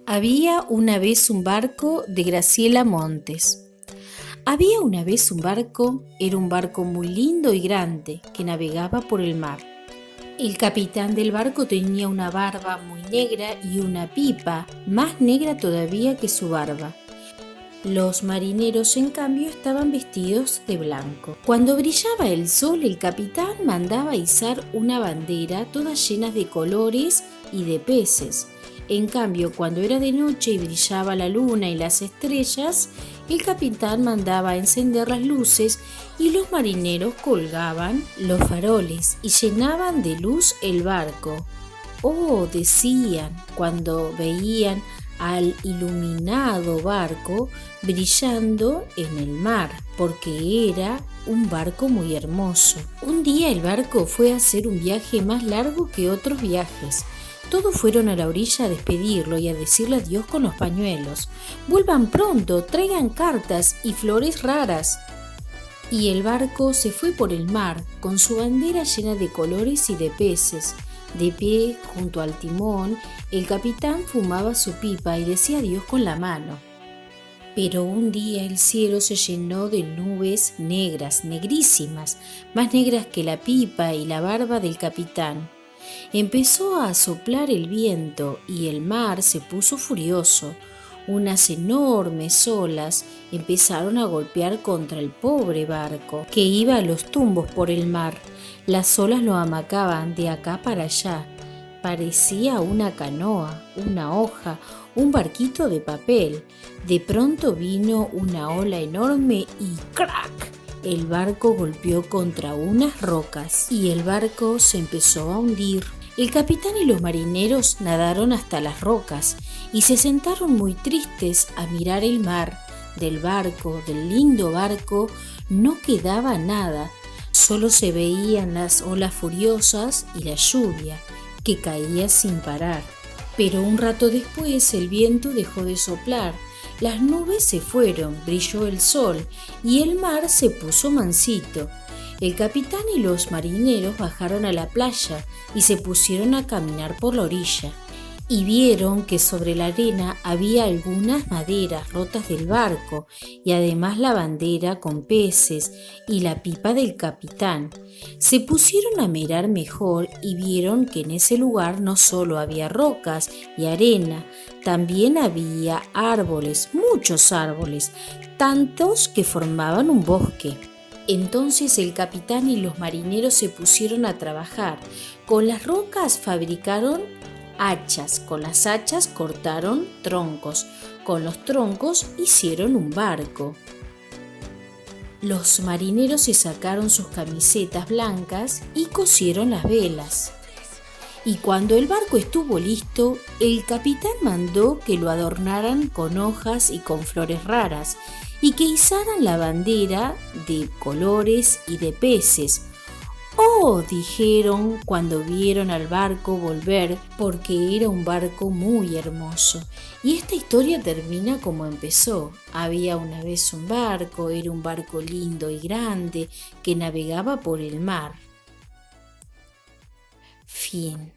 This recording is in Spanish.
Había una vez un barco de Graciela Montes. Había una vez un barco, era un barco muy lindo y grande que navegaba por el mar. El capitán del barco tenía una barba muy negra y una pipa más negra todavía que su barba. Los marineros, en cambio, estaban vestidos de blanco. Cuando brillaba el sol, el capitán mandaba izar una bandera toda llena de colores y de peces. En cambio, cuando era de noche y brillaba la luna y las estrellas, el capitán mandaba encender las luces y los marineros colgaban los faroles y llenaban de luz el barco. Oh, decían cuando veían al iluminado barco brillando en el mar, porque era un barco muy hermoso. Un día el barco fue a hacer un viaje más largo que otros viajes. Todos fueron a la orilla a despedirlo y a decirle adiós con los pañuelos. Vuelvan pronto, traigan cartas y flores raras. Y el barco se fue por el mar, con su bandera llena de colores y de peces. De pie, junto al timón, el capitán fumaba su pipa y decía adiós con la mano. Pero un día el cielo se llenó de nubes negras, negrísimas, más negras que la pipa y la barba del capitán. Empezó a soplar el viento y el mar se puso furioso. Unas enormes olas empezaron a golpear contra el pobre barco, que iba a los tumbos por el mar. Las olas lo amacaban de acá para allá. Parecía una canoa, una hoja, un barquito de papel. De pronto vino una ola enorme y ¡crac! El barco golpeó contra unas rocas y el barco se empezó a hundir. El capitán y los marineros nadaron hasta las rocas y se sentaron muy tristes a mirar el mar. Del barco, del lindo barco, no quedaba nada. Solo se veían las olas furiosas y la lluvia, que caía sin parar. Pero un rato después el viento dejó de soplar, las nubes se fueron, brilló el sol y el mar se puso mansito. El capitán y los marineros bajaron a la playa y se pusieron a caminar por la orilla. Y vieron que sobre la arena había algunas maderas rotas del barco y además la bandera con peces y la pipa del capitán. Se pusieron a mirar mejor y vieron que en ese lugar no solo había rocas y arena, también había árboles, muchos árboles, tantos que formaban un bosque. Entonces el capitán y los marineros se pusieron a trabajar. Con las rocas fabricaron hachas, con las hachas cortaron troncos, con los troncos hicieron un barco. Los marineros se sacaron sus camisetas blancas y cosieron las velas. Y cuando el barco estuvo listo, el capitán mandó que lo adornaran con hojas y con flores raras y que izaran la bandera de colores y de peces. ¡Oh!, dijeron cuando vieron al barco volver, porque era un barco muy hermoso. Y esta historia termina como empezó. Había una vez un barco, era un barco lindo y grande que navegaba por el mar. Fin.